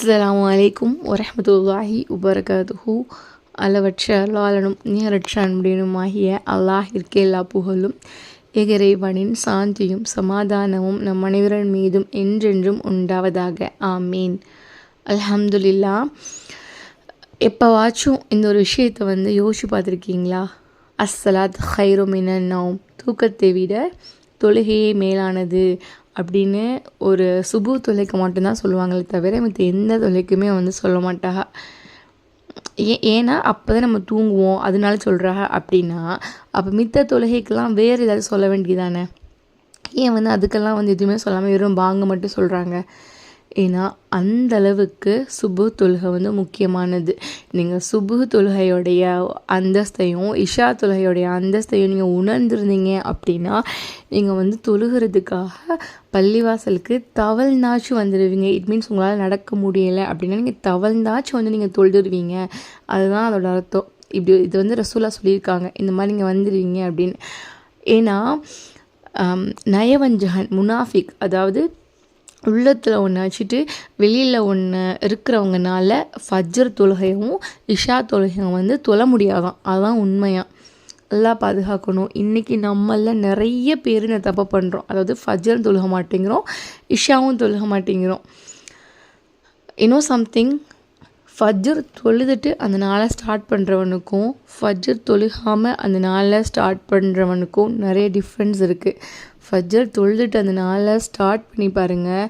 அஸ்ஸலாமு அலைக்கும் வரஹ்மத்துல்லாஹி வபரகாத்துஹு. அளவற்ற அல்லாளனும் நிகரற்ற அன்புடனுமாகிய அல்லாஹிற்கு எல்லா புகழும் இறைவனின் சாந்தியும் சமாதானமும் நம் அனைவரின் மீதும் என்றென்றும் உண்டாவதாக. ஆமீன். அல்ஹம்துலில்லா. எப்போவாச்சும் இந்த ஒரு விஷயத்தை யோசிச்சு பார்த்துருக்கீங்களா? அஸ்ஸலாத் ஹைரு மினன் நௌம், தூக்கத்தை விட தொழுகையே மேலானது அப்படின்னு ஒரு சுபு தொலைக்கு மட்டும்தான் சொல்லுவாங்களே தவிர மற்ற எந்த தொலைக்குமே சொல்ல மாட்டாங்க. ஏன்னா அப்போ தான் நம்ம தூங்குவோம், அதனால சொல்கிறாங்க அப்படின்னா, அப்போ மித்த தொழுகைக்கெல்லாம் வேறு ஏதாவது சொல்ல வேண்டியதானே? ஏன் அதுக்கெல்லாம் எதுவுமே சொல்லாமல் வெறும் பாங்க மட்டும் சொல்கிறாங்க? ஏன்னா அந்த அளவுக்கு சுபு தொழுகை முக்கியமானது. நீங்கள் சுபு தொழுகையோடைய அந்தஸ்தையும் இஷா தொழுகையோடைய அந்தஸ்தையும் நீங்கள் உணர்ந்துருந்தீங்க அப்படின்னா, நீங்கள் தொழுகிறதுக்காக பள்ளிவாசலுக்கு தவழ்ந்தாச்சும் வந்துடுவீங்க. இட் மீன்ஸ் உங்களால் நடக்க முடியலை அப்படின்னா நீங்கள் தவழ்ந்தாச்சும் நீங்கள் தொழுதுருவீங்க. அதுதான் அதோட அர்த்தம். இது ரசூலா சொல்லியிருக்காங்க, இந்த மாதிரி நீங்கள் வந்துடுவீங்க அப்படின்னு. ஏன்னா நயவஞ்சகன் முனாஃபிக், அதாவது உள்ளத்தில் ஒன்று வச்சுட்டு வெளியில் ஒன்று இருக்கிறவங்கனால ஃபஜ்ர் தொழுகையும் இஷா தொழுகையும் தொழ முடியாதான். அதுதான் உண்மையாக. எல்லாம் பாதுகாக்கணும். இன்றைக்கி நம்மளில் நிறைய பேர் இந்த தப்பை பண்ணுறோம். அதாவது ஃபஜ்ரும் தொழுக மாட்டேங்கிறோம், இஷாவும் தொழுக மாட்டேங்கிறோம். இன்னும் சம்திங், ஃபஜ்ர் தொழுதுட்டு அந்த நாளை ஸ்டார்ட் பண்ணுறவனுக்கும் ஃபஜ்ர் தொழுகாமல் அந்த நாளை ஸ்டார்ட் பண்ணுறவனுக்கும் நிறைய டிஃப்ரென்ஸ் இருக்குது. ஃபஜ்ர் தொழுதுட்டு அந்த நாளை ஸ்டார்ட் பண்ணி பாருங்கள்,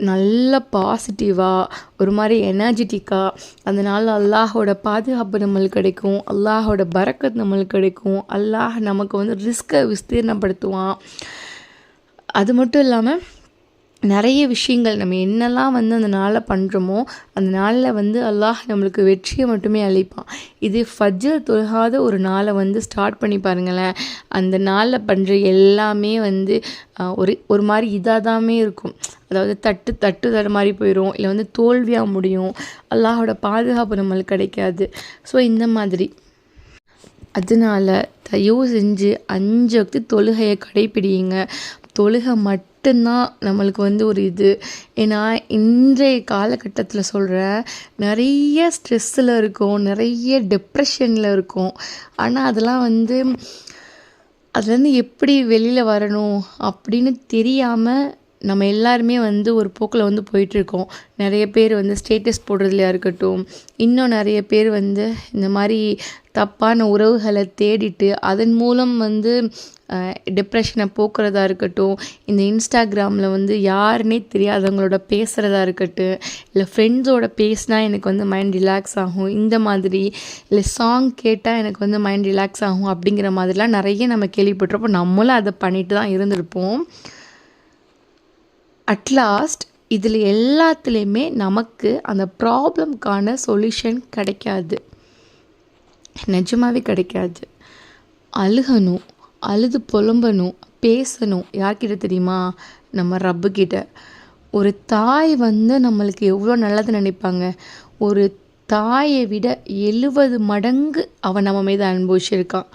நல்ல பாசிட்டிவாக ஒரு மாதிரி எனர்ஜெட்டிக்காக அந்த நாள் அல்லாஹோட பாதுகாப்பு நம்மளுக்கு கிடைக்கும், அல்லாஹோட பரக்கத் நம்மளுக்கு கிடைக்கும், அல்லாஹ் நமக்கு ரிஸ்கை விஸ்தீர்ணப்படுத்துவான். அது மட்டும் இல்லாமல் நிறைய விஷயங்கள் நம்ம என்னெல்லாம் அந்த நாளில் பண்ணுறோமோ அந்த நாளில் அல்லாஹ் நம்மளுக்கு வெற்றியை மட்டுமே அளிப்பான். இது ஃபஜ்ர் தொழுகாத ஒரு நாளை ஸ்டார்ட் பண்ணி பாருங்களேன், அந்த நாளில் பண்ணுற எல்லாமே ஒரு மாதிரி இதாகதாமே இருக்கும். அதாவது தட்டு மாதிரி போயிடும், இல்லை தோல்வியாக முடியும், அல்லாஹோட பாதுகாப்பு நம்மளுக்கு கிடைக்காது. ஸோ இந்த மாதிரி அதனால தயவு செஞ்சு 5 வக்து தொழுகையை கடைப்பிடிங்க. தொழுகை மட்டும்தான் நம்மளுக்கு ஒரு இது. ஏன்னா இன்றைய காலகட்டத்தில் சொல்கிறேன், நிறைய ஸ்ட்ரெஸ்ஸில் இருக்கும், நிறைய டிப்ரெஷனில் இருக்கும். ஆனால் அதெல்லாம் அதுலேருந்து எப்படி வெளியில் வரணும் அப்படின்னு தெரியாமல் நம்ம எல்லாருமே ஒரு போக்கில் போயிட்டுருக்கோம். நிறைய பேர் ஸ்டேட்டஸ் போடுறதுலையா இருக்கட்டும், இன்னும் நிறைய பேர் இந்த மாதிரி தப்பான உறவுகளை தேடிட்டு அதன் மூலம் டிப்ரெஷனை போக்குறதா இருக்கட்டும், இந்த இன்ஸ்டாகிராமில் யாருன்னே தெரியாதவங்களோட பேசுகிறதா இருக்கட்டும், இல்லை ஃப்ரெண்ட்ஸோட பேசினா எனக்கு மைண்ட் ரிலாக்ஸ் ஆகும், இந்த மாதிரி இல்லை சாங் கேட்டால் எனக்கு மைண்ட் ரிலாக்ஸ் ஆகும் அப்படிங்கிற மாதிரிலாம் நிறைய நம்ம கேள்விப்பட்டிருப்போம். நம்மளும் அதை பண்ணிட்டு தான் இருந்திருப்போம். அட்லாஸ்ட் இதில் எல்லாத்துலேயுமே நமக்கு அந்த ப்ராப்ளம்க்கான சொல்யூஷன் கிடைக்காது, நிஜமாகவே கிடைக்காது. அழுகணும், அழுது புலம்பணும், பேசணும். யார்கிட்ட தெரியுமா? நம்ம ரப்புக்கிட்ட. ஒரு தாய் நம்மளுக்கு எவ்வளோ நல்லது நினைப்பாங்க. ஒரு தாயை விட 70 மடங்கு அவன் நம்ம மீது அனுபவிச்சிருக்கான்.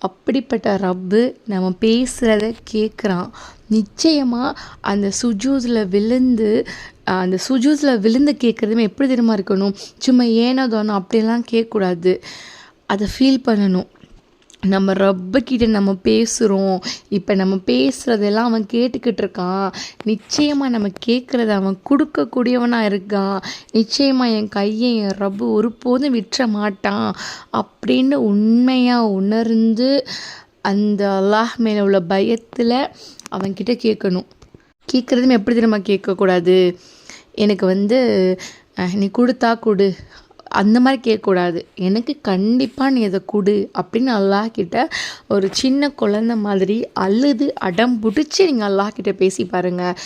அப்படிப்பட்ட ரப்பு நம்ம பேசுகிறத கேட்குறான். நிச்சயமாக அந்த சுஜூஸில் விழுந்து கேட்குறதுமே எப்படி தெரியுமா இருக்கணும்? சும்மா ஏனோ தோணும் அப்படிலாம் கேட்கக்கூடாது. அதை ஃபீல் பண்ணணும். நம்ம ரப்புக்கிட்ட நம்ம பேசுகிறோம், இப்போ நம்ம பேசுகிறதெல்லாம் அவன் கேட்டுக்கிட்டு இருக்கான். நிச்சயமாக நம்ம கேட்குறத அவன் கொடுக்கக்கூடியவனாக இருக்கான். நிச்சயமாக என் கையை என் ரப்பு ஒருபோதும் விட்டுற மாட்டான் அப்படின்னு உண்மையாக உணர்ந்து அந்த அல்லாஹ் மேலே உள்ள பயத்தில் அவன்கிட்ட கேட்கணும். கேட்குறதுமே எப்படி தெரியுமா கேட்கக்கூடாது? எனக்கு நீ கொடுத்தா கொடு அந்த மாதிரி கேட்கக்கூடாது. எனக்கு கண்டிப்பாக நீ அதை கொடு அப்படின்னு அல்லாஹ்கிட்ட ஒரு சின்ன குழந்தை மாதிரி அழுது அடம் பிடிச்சி நீங்கள் அல்லாஹ்கிட்ட பேசி பாருங்கள்.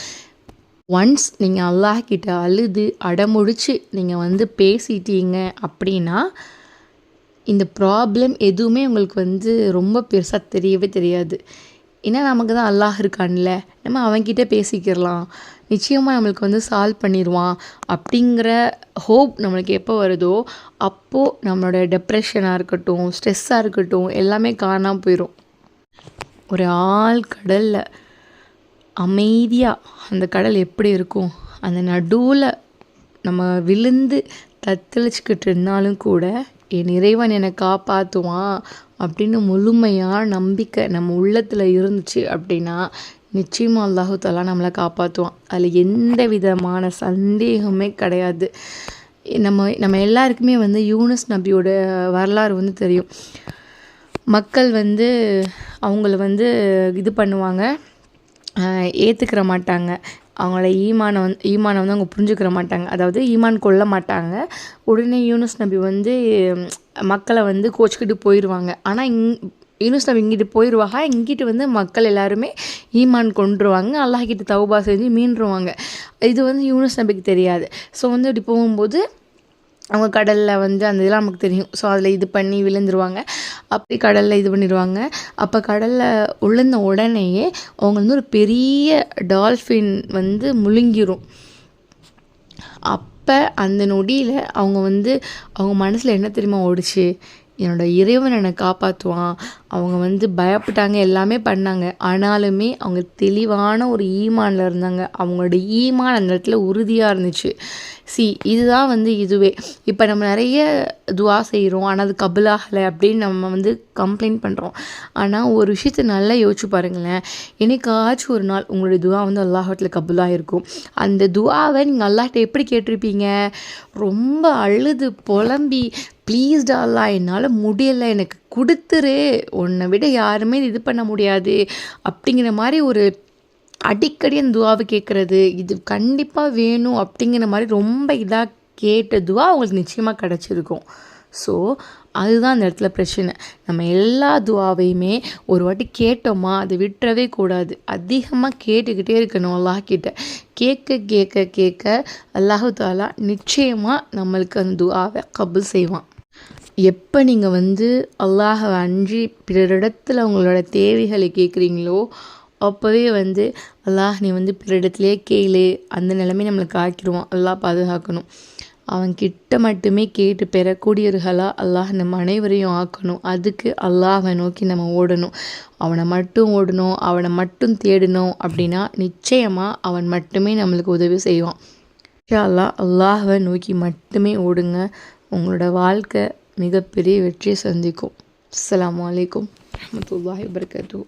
ஒன்ஸ் நீங்கள் அல்லாஹ்கிட்ட அழுது அடமுடிச்சு நீங்கள் பேசிட்டீங்க அப்படின்னா இந்த ப்ராப்ளம் எதுவுமே உங்களுக்கு ரொம்ப பெருசாக தெரியவே தெரியாது. ஏன்னா நமக்கு தான் அல்லாஹ் இருக்கான்ல, நம்ம அவன்கிட்ட பேசிக்கிறலாம், நிச்சயமாக நம்மளுக்கு சால்வ் பண்ணிடுவான் அப்படிங்கிற ஹோப் நம்மளுக்கு எப்போ வருதோ அப்போது நம்மளோட டிப்ரெஷனாக இருக்கட்டும், ஸ்ட்ரெஸ்ஸாக இருக்கட்டும், எல்லாமே காணாமல் போயிடும். ஒரு கடலில் அமைதியாக அந்த கடல் எப்படி இருக்கும், அந்த நடுவில் நம்ம விழுந்து தத்தளிச்சுக்கிட்டு இருந்தாலும் கூட என் இறைவன் என்னை காப்பாற்றுவான் அப்படின்னு முழுமையான நம்பிக்கை நம்ம உள்ளத்தில் இருந்துச்சு அப்படின்னா நிச்சயமாக அல்லாஹு தஆலா நம்மளை காப்பாற்றுவான். அதில் எந்த விதமான சந்தேகமே கிடையாது. நம்ம எல்லாருக்குமே வந்து யூனுஸ் நபியோட வரலாறு வந்து தெரியும். மக்கள் வந்து அவங்கள வந்து இது பண்ணுவாங்க, ஏற்றுக்கிற மாட்டாங்க. அவங்களோட ஈமானை வந்து அவங்க புரிஞ்சுக்கிற மாட்டாங்க. அதாவது ஈமான் கொள்ள மாட்டாங்க. உடனே யூனுஸ் நபி வந்து மக்களை வந்து கோச்சிக்கிட்டு போயிடுவாங்க. ஆனால் யூனுஸ் நபி இங்கிட்டு போயிடுவாங்க, இங்கிட்டு வந்து மக்கள் எல்லாருமே ஈமான் கொண்டுருவாங்க, அல்லாஹ் கிட்ட தௌபா செஞ்சு மீண்டுருவாங்க. இது வந்து யூனுஸ் நபிக்கு தெரியாது. ஸோ வந்து இப்படி போகும்போது அவங்க கடலில் வந்து அந்த இதெல்லாம் நமக்கு தெரியும். ஸோ அதில் இது பண்ணி விழுந்துருவாங்க. அப்படி கடலில் இது பண்ணிடுவாங்க. அப்போ கடலில் விழுந்த உடனேயே அவங்க வந்து ஒரு பெரிய டால்ஃபின் வந்து முழுங்கிரும். அப்போ அந்த நொடியில் அவங்க மனசில் என்ன தெரியுமா ஓடிச்சு, என்னோட இறைவன் என்னை காப்பாற்றுவான். அவங்க வந்து பயப்பட்டாங்க, எல்லாமே பண்ணாங்க. ஆனாலுமே அவங்க தெளிவான ஒரு ஈமானில் இருந்தாங்க. அவங்களோட ஈமான் அந்த இடத்துல உறுதியாக இருந்துச்சு. இதுதான் வந்து இதுவே. இப்போ நம்ம நிறைய துவா செய்கிறோம், ஆனால் அது கபுலாகலை அப்படின்னு நம்ம வந்து கம்ப்ளைண்ட் பண்ணுறோம். ஆனால் ஒரு விஷயத்தை நல்லா யோசிச்சு பாருங்களேன். என்னைக்காச்சும் ஒரு நாள் உங்களுடைய துவா வந்து அல்லாஹ்விடத்தில் கபுலாக இருக்கும். அந்த துவாவை நீங்கள் அல்லாஹ்கிட்ட எப்படி கேட்டிருப்பீங்க? ரொம்ப அழுது புலம்பி, ப்ளீஸ்டா அல்லாஹ் என்னால் முடியலை, எனக்கு கொடுத்துரு, உன்னை விட யாருமே இது பண்ண முடியாது அப்படிங்கிற மாதிரி ஒரு அடிக்கடி அந்த துவாவை கேட்குறது, இது கண்டிப்பாக வேணும் அப்படிங்கிற மாதிரி ரொம்ப இதாக கேட்ட துவா அவங்களுக்கு நிச்சயமாக கிடச்சிருக்கும். ஸோ அதுதான் அந்த இடத்துல பிரச்சனை. நம்ம எல்லா துவாவையுமே ஒரு வாட்டி கேட்டோமா அதை விட்டுறவே கூடாது. அதிகமாக கேட்டுக்கிட்டே இருக்கணும் அல்லாஹ் கிட்ட. கேட்க கேட்க கேட்க அல்லாஹு தஆலா நிச்சயமாக நம்மளுக்கு அந்த துவாவை கபூல் செய்வான். எப்போ நீங்கள் வந்து அல்லாஹை அன்றி பிறரிடத்தில் உங்களோட தேவைகளை கேட்குறீங்களோ அப்போவே வந்து அல்லாஹ் நீ வந்து பிறரிடத்துலேயே கேளு, அந்த நிலைமை நம்மளுக்கு ஆக்கிடுவான். அல்லாஹ் பாதுகாக்கணும். அவன்கிட்ட மட்டுமே கேட்டு பெறக்கூடியவர்களாக அல்லாஹ் நம்ம அனைவரையும் ஆக்கணும். அதுக்கு அல்லாஹை நோக்கி நம்ம ஓடணும். அவனை மட்டும் தேடணும் அப்படின்னா நிச்சயமாக அவன் மட்டுமே நம்மளுக்கு உதவி செய்வான். இன்ஷா அல்லாஹ் அல்லாஹை நோக்கி மட்டுமே ஓடுங்க. உங்களோட வாழ்க்கை மிகப்பெரிய வெற்றியை சந்திக்கும். அஸ்ஸலாமு அலைக்கும் வரஹ்மத்துல்லாஹி வபரகாத்துஹு.